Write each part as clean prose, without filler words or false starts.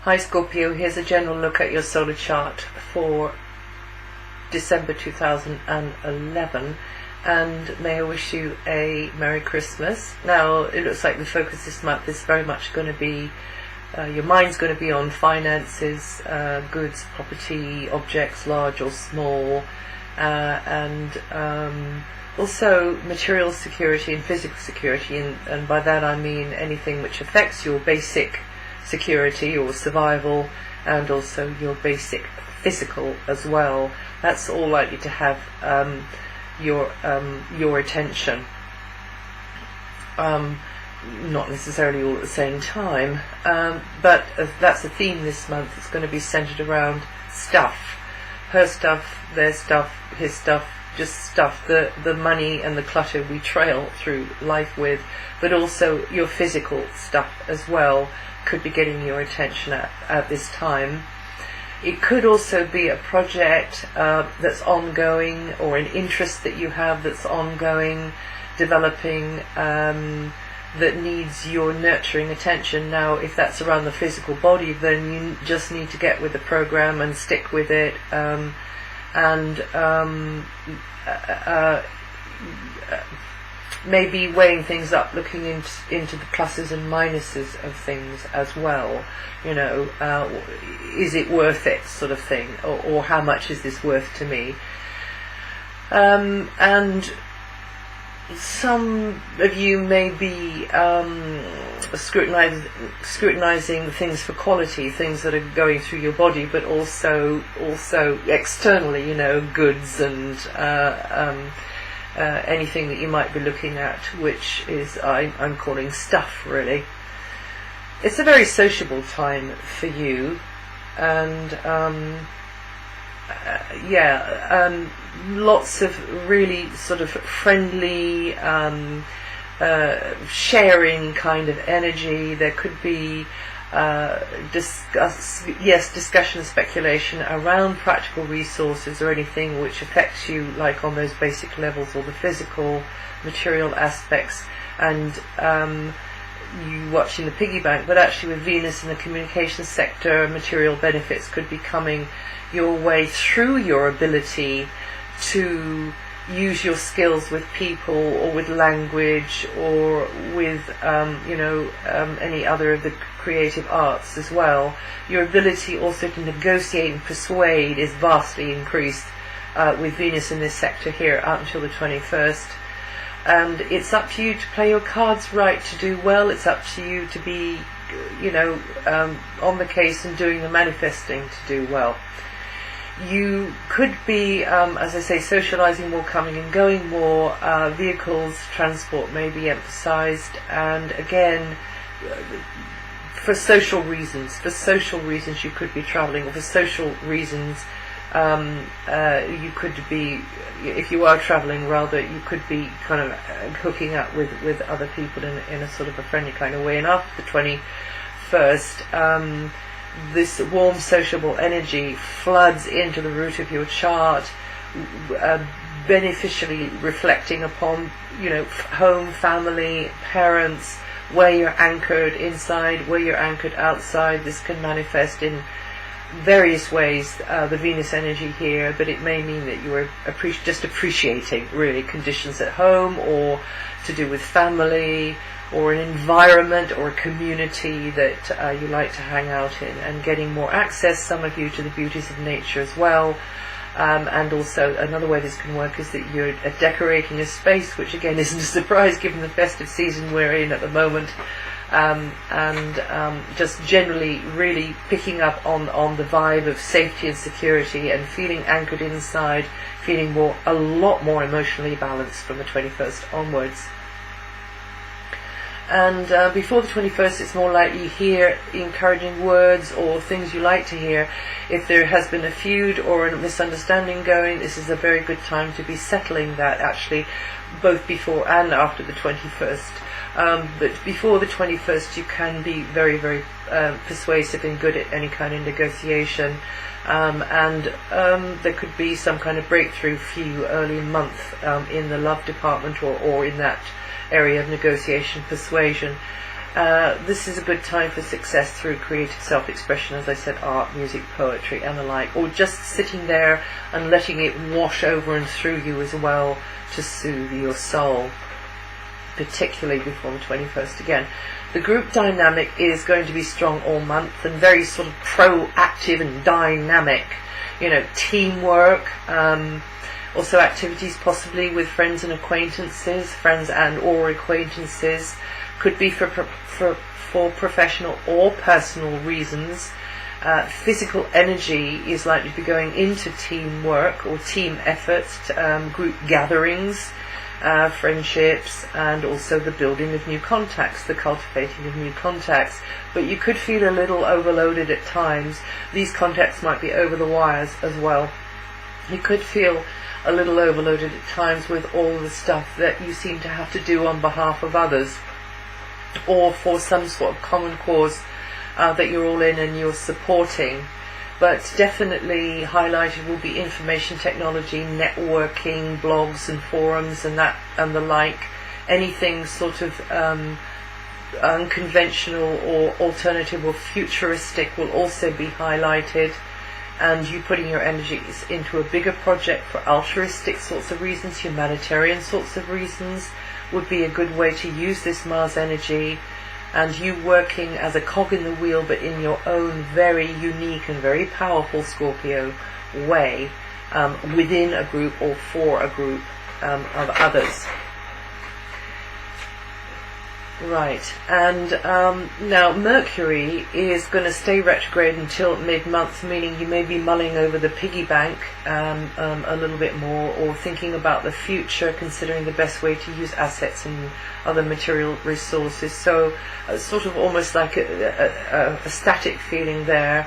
Hi Scorpio, here's a general look at your solar chart for December 2011, and may I wish you a Merry Christmas. Now, it looks like the focus this month is very much going to be, your mind's going to be on finances, goods, property, objects, large or small, and also material security and physical security, and by that I mean anything which affects your basic security or survival, and also your basic physical as well. That's all likely to have your attention, not necessarily all at the same time, but that's the theme this month. It's going to be centered around stuff, her stuff, their stuff, his stuff, just stuff, the money and the clutter we trail through life with, but also your physical stuff as well could be getting your attention at this time. It could also be a project that's ongoing, or an interest that you have that's ongoing, developing, that needs your nurturing attention. Now, if that's around the physical body, then you just need to get with the program and stick with it, maybe weighing things up, looking into the pluses and minuses of things as well. You know, is it worth it, sort of thing, or how much is this worth to me? And some of you may be scrutinizing things for quality, things that are going through your body, but also externally, you know, goods and anything that you might be looking at, which is I'm calling stuff, really. It's a very sociable time for you, and lots of really sort of friendly, sharing kind of energy. There could be discussion, speculation around practical resources or anything which affects you, like on those basic levels, or the physical, material aspects, and you watching the piggy bank. But actually, with Venus in the communications sector, material benefits could be coming your way through your ability to use your skills with people, or with language, or with any other of the creative arts as well. Your ability also to negotiate and persuade is vastly increased with Venus in this sector here out until the 21st. And it's up to you to play your cards right to do well. It's up to you to be, on the case and doing the manifesting to do well. You could be, as I say, socializing more, coming and going more. Vehicles, transport may be emphasized, and again, for social reasons you could be traveling, or for social reasons you could be, if you are traveling rather, you could be kind of hooking up with other people in a sort of a friendly kind of way. And after the 21st, this warm sociable energy floods into the root of your chart, beneficially reflecting upon, home, family, parents, where you're anchored inside, where you're anchored outside. This can manifest in various ways, the Venus energy here, but it may mean that you are just appreciating really conditions at home, or to do with family, or an environment or a community that you like to hang out in, and getting more access, some of you, to the beauties of nature as well. And also another way this can work is that you're decorating a space, which again isn't a surprise given the festive season we're in at the moment, and just generally really picking up on the vibe of safety and security, and feeling anchored inside, feeling a lot more emotionally balanced from the 21st onwards. And before the 21st, it's more likely you hear encouraging words or things you like to hear. If there has been a feud or a misunderstanding going, this is a very good time to be settling that, actually, both before and after the 21st. But before the 21st, you can be very, very persuasive and good at any kind of negotiation. And there could be some kind of breakthrough for you early month in the love department, or in that area of negotiation, persuasion. This is a good time for success through creative self-expression, as I said, art, music, poetry and the like, or just sitting there and letting it wash over and through you as well to soothe your soul, particularly before the 21st again. The group dynamic is going to be strong all month and very sort of proactive and dynamic, teamwork, also activities possibly with friends and acquaintances, friends and or acquaintances, could be for professional or personal reasons. Physical energy is likely to be going into teamwork or team efforts, group gatherings, friendships, and also the building of new contacts, the cultivating of new contacts. But you could feel a little overloaded at times. These contacts might be over the wires as well. You could feel a little overloaded at times with all the stuff that you seem to have to do on behalf of others, or for some sort of common cause that you're all in and you're supporting. But definitely highlighted will be information technology, networking, blogs and forums and the like. Anything sort of unconventional or alternative or futuristic will also be highlighted, and you putting your energies into a bigger project for altruistic sorts of reasons, humanitarian sorts of reasons, would be a good way to use this Mars energy, and you working as a cog in the wheel but in your own very unique and very powerful Scorpio way, within a group or for a group of others. Right, and now Mercury is going to stay retrograde until mid-month, meaning you may be mulling over the piggy bank a little bit more, or thinking about the future, considering the best way to use assets and other material resources. So sort of almost like a static feeling there,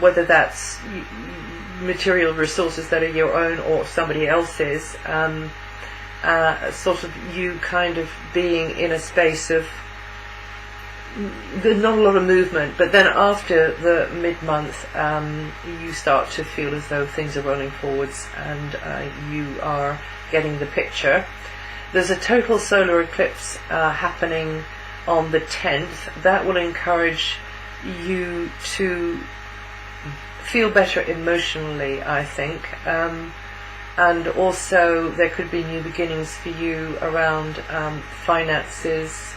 whether that's material resources that are your own or somebody else's. Sort of you kind of being in a space of there's not a lot of movement, but then after the mid-month you start to feel as though things are rolling forwards and you are getting the picture. There's a total solar eclipse happening on the 10th. That will encourage you to feel better emotionally, I think. And also there could be new beginnings for you around finances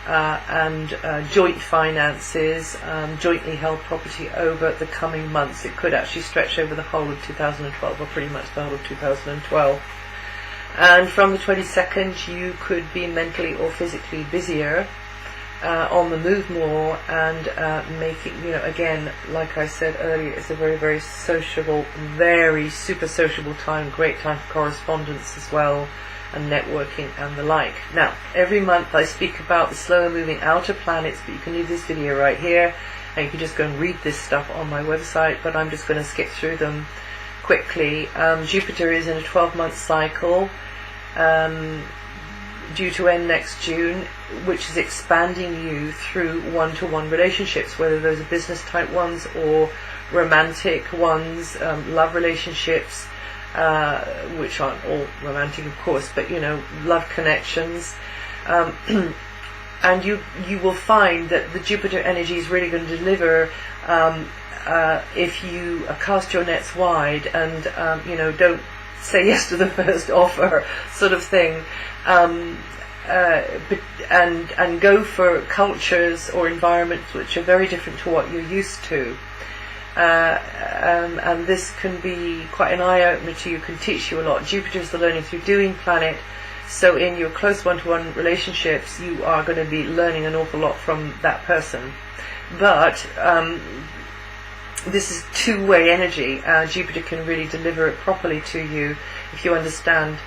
and joint finances, jointly held property over the coming months. It could actually stretch over the whole of 2012, or pretty much the whole of 2012. And from the 22nd you could be mentally or physically busier, on the move more, and making, again, like I said earlier, it's a very, very sociable, very super sociable time, great time for correspondence as well, and networking and the like. Now, every month I speak about the slower moving outer planets, but you can leave this video right here, and you can just go and read this stuff on my website, but I'm just going to skip through them quickly. Jupiter is in a 12-month cycle, due to end next June, which is expanding you through one-to-one relationships, whether those are business type ones or romantic ones, love relationships, which aren't all romantic of course, but love connections. And you will find that the Jupiter energy is really going to deliver if you cast your nets wide and don't say yes to the first offer sort of thing, and go for cultures or environments which are very different to what you're used to, and this can be quite an eye-opener to you, can teach you a lot. Jupiter is the learning through doing planet, so in your close one-to-one relationships you are going to be learning an awful lot from that person. But this is two-way energy. Jupiter can really deliver it properly to you if you understand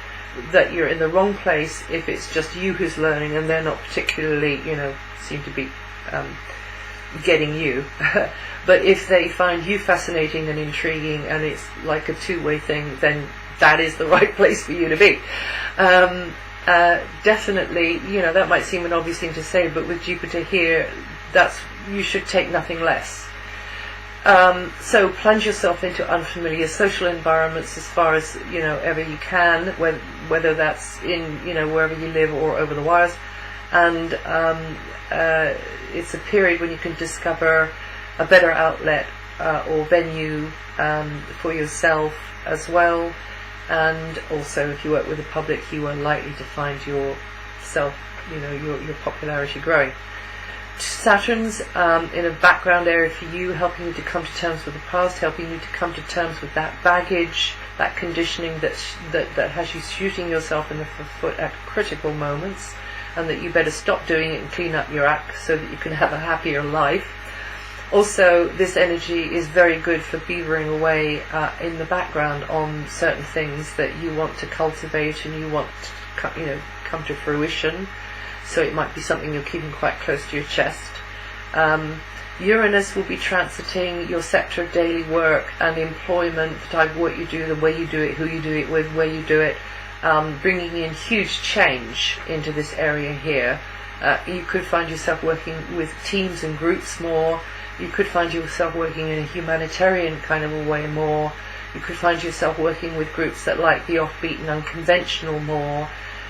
that you're in the wrong place, if it's just you who's learning and they're not particularly, seem to be getting you. But if they find you fascinating and intriguing and it's like a two-way thing, then that is the right place for you to be. Definitely, that might seem an obvious thing to say, but with Jupiter here, you should take nothing less. So plunge yourself into unfamiliar social environments as far as ever you can, whether that's in wherever you live or over the wires, and it's a period when you can discover a better outlet or venue for yourself as well. And also, if you work with the public, you are likely to find yourself, your popularity growing. Saturn's in a background area for you, helping you to come to terms with the past, helping you to come to terms with that baggage, that conditioning that has you shooting yourself in the foot at critical moments, and that you better stop doing it and clean up your act so that you can have a happier life. Also, this energy is very good for beavering away in the background on certain things that you want to cultivate and you want to come to fruition. So it might be something you're keeping quite close to your chest. Uranus will be transiting your sector of daily work and employment, the type of work you do, the way you do it, who you do it with, where you do it, bringing in huge change into this area here. You could find yourself working with teams and groups more. You could find yourself working in a humanitarian kind of a way more. You could find yourself working with groups that like the offbeat and unconventional more.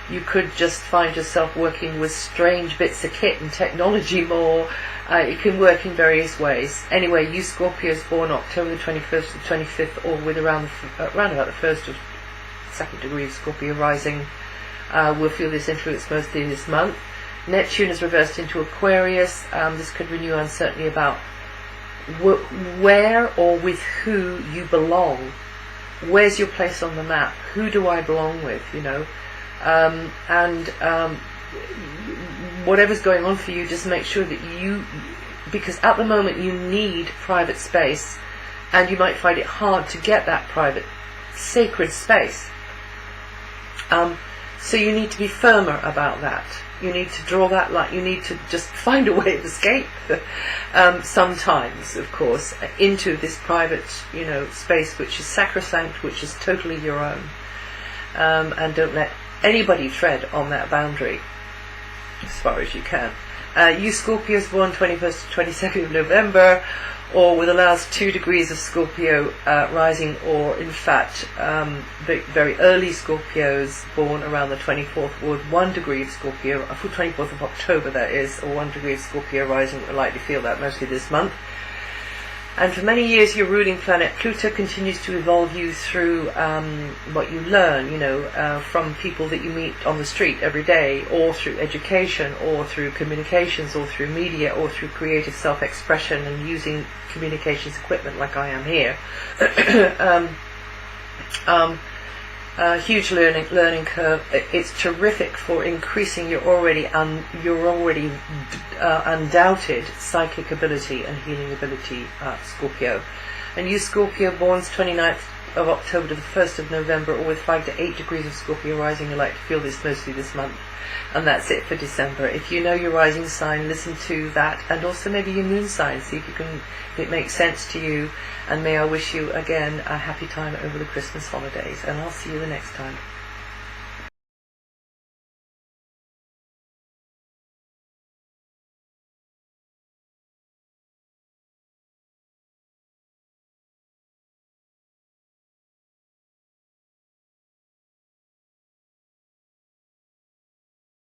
You could just find yourself working with strange bits of kit and technology more. It can work in various ways. Anyway, you Scorpios born October the 21st to the 25th, or with around about the 1st or 2nd degree of Scorpio rising, will feel this influence mostly this month. Neptune is reversed into Aquarius. This could renew uncertainty about where or with who you belong. Where's your place on the map? Who do I belong with, whatever's going on for you, just make sure that because at the moment you need private space, and you might find it hard to get that private, sacred space. So you need to be firmer about that. You need to draw that line. You need to just find a way of escape, sometimes, of course, into this private, space which is sacrosanct, which is totally your own, and don't let anybody tread on that boundary as far as you can. You Scorpios born 21st to 22nd of November, or with the last 2 degrees of Scorpio rising, or in fact very early Scorpios born around the 24th with 1 degree of Scorpio, 24th of October that is, or 1 degree of Scorpio rising, will likely feel that mostly this month. And for many years your ruling planet Pluto continues to evolve you through what you learn, from people that you meet on the street every day, or through education, or through communications, or through media, or through creative self-expression and using communications equipment like I am here. Huge learning curve. It's terrific for increasing your already undoubted psychic ability and healing ability, Scorpio. And you Scorpio borns 29th of October to the 1st of November, or with 5 to 8 degrees of Scorpio rising, you like to feel this mostly this month. And that's it for December. If you know your rising sign, listen to that, and also maybe your moon sign, see if it makes sense to you. And may I wish you again a happy time over the Christmas holidays, and I'll see you the next time.